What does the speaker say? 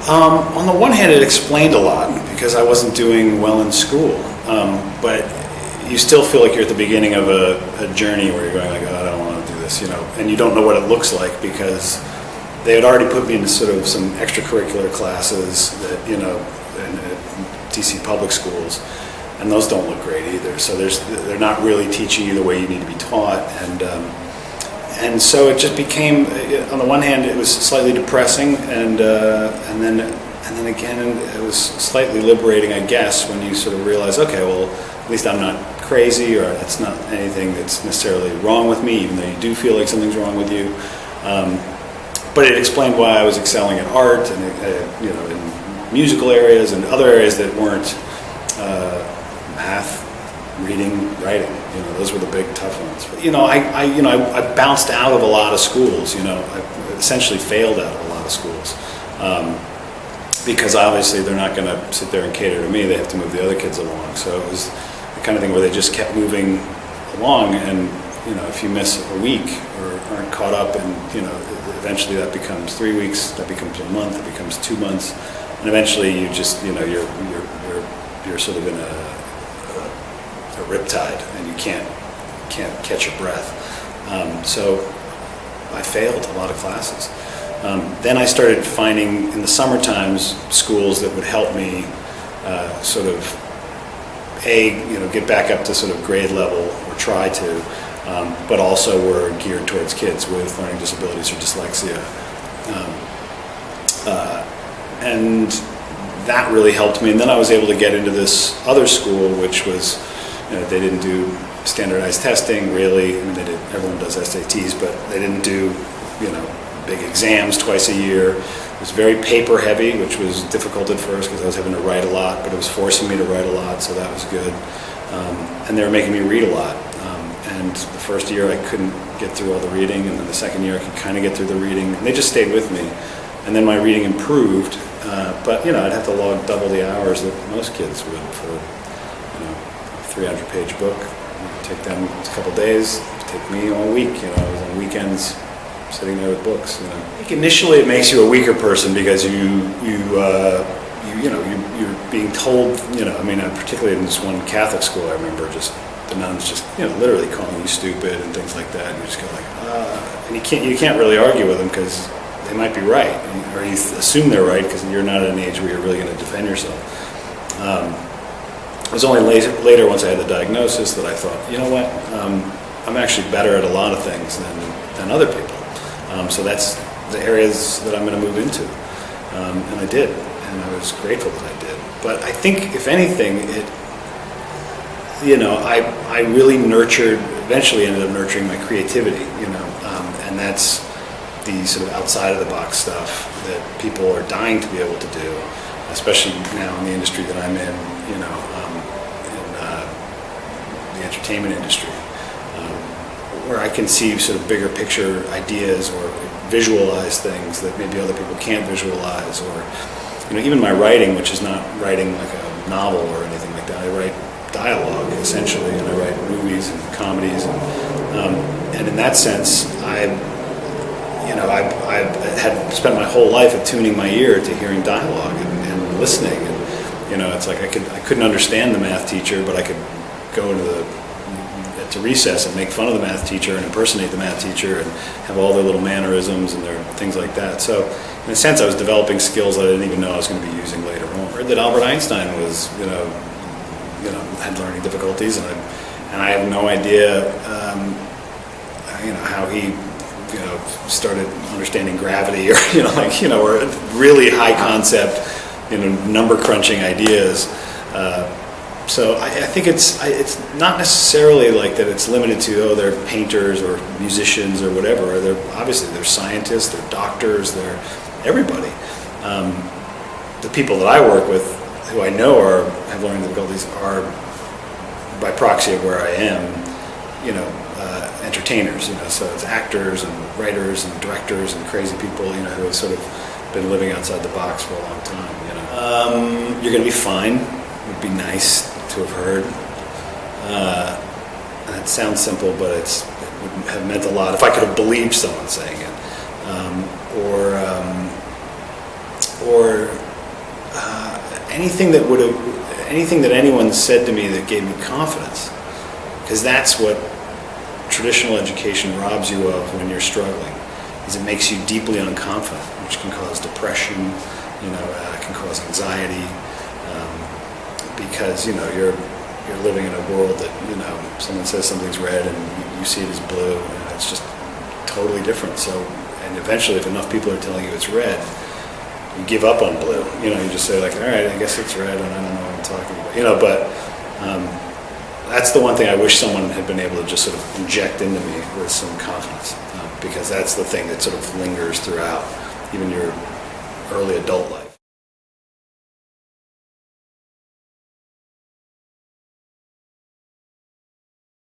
On the one hand, it explained a lot because I wasn't doing well in school, but you still feel like you're at the beginning of a journey where you're going like, oh, I don't want to do this, and you don't know what it looks like because they had already put me into sort of some extracurricular classes that, in DC public schools, and those don't look great either. So they're not really teaching you the way you need to be taught, and so it just became, on the one hand, it was slightly depressing, and then again, it was slightly liberating, I guess, when you sort of realize, okay, well, at least I'm not crazy, or it's not anything that's necessarily wrong with me, even though you do feel like something's wrong with you. But it explained why I was excelling at art and in musical areas and other areas that weren't math, reading, writing. Those were the big tough ones. But, I bounced out of a lot of schools. I essentially failed out of a lot of schools because obviously they're not going to sit there and cater to me. They have to move the other kids along. So it was the kind of thing where they just kept moving along, and if you miss a week or aren't caught up, and eventually that becomes 3 weeks, that becomes a month, it becomes 2 months, and eventually you just you're sort of in a riptide, and you can't catch your breath. So I failed a lot of classes. Then I started finding in the summer times schools that would help me sort of get back up to sort of grade level, or try to, but also were geared towards kids with learning disabilities or dyslexia. And that really helped me. And then I was able to get into this other school, which was, they didn't do standardized testing really. I mean, everyone does SATs, but they didn't do, big exams twice a year. It was very paper heavy, which was difficult at first because I was having to write a lot, but it was forcing me to write a lot, so that was good. And they were making me read a lot. And the first year I couldn't get through all the reading, and then the second year I could kind of get through the reading. And they just stayed with me. And then my reading improved, but I'd have to log double the hours that most kids would for a 300-page book. It'd take them a couple days. It'd take me all week. I was on weekends sitting there with books. I think initially it makes you a weaker person because you're being told. Particularly in this one Catholic school, I remember just the nuns just literally calling you stupid and things like that. And you just go like, and you can't really argue with them because they might be right, or you assume they're right because you're not at an age where you're really going to defend yourself. It was only later, once I had the diagnosis, that I thought, you know what, I'm actually better at a lot of things than other people. So that's the areas that I'm going to move into, and I did, and I was grateful that I did. But I think, if anything, I really eventually ended up nurturing my creativity, and that's the sort of outside of the box stuff that people are dying to be able to do, especially now in the industry that I'm in, in the entertainment industry, where I can see sort of bigger picture ideas or visualize things that maybe other people can't visualize, or even my writing, which is not writing like a novel or anything like that. I write dialogue essentially, and I write movies and comedies, and in that sense, I had spent my whole life attuning my ear to hearing dialogue and listening, and it's like I couldn't understand the math teacher, but I could go to recess and make fun of the math teacher and impersonate the math teacher and have all their little mannerisms and their things like that. So in a sense, I was developing skills that I didn't even know I was going to be using later on. I heard that Albert Einstein was had learning difficulties, and I have no idea how he started understanding gravity, or or really high concept number crunching ideas. So I think it's not necessarily like that it's limited to, they're painters or musicians or whatever. They're scientists, they're doctors, they're everybody. The people that I work with, who I know have learning difficulties, are by proxy of where I am, entertainers. So it's actors and writers and directors and crazy people, who have sort of been living outside the box for a long time. You're going to be fine. It would be nice to have heard. That sounds simple, but it would have meant a lot if I could have believed someone saying it. or anything that anyone said to me that gave me confidence, because that's what traditional education robs you of when you're struggling, is it makes you deeply unconfident, which can cause depression, can cause anxiety, because you're living in a world that someone says something's red and you see it as blue, and it's just totally different. So, and eventually, if enough people are telling you it's red, you give up on blue. You just say like, all right, I guess it's red, and I don't know what I'm talking about. But that's the one thing I wish someone had been able to just sort of inject into me, with some confidence, because that's the thing that sort of lingers throughout even your early adult life.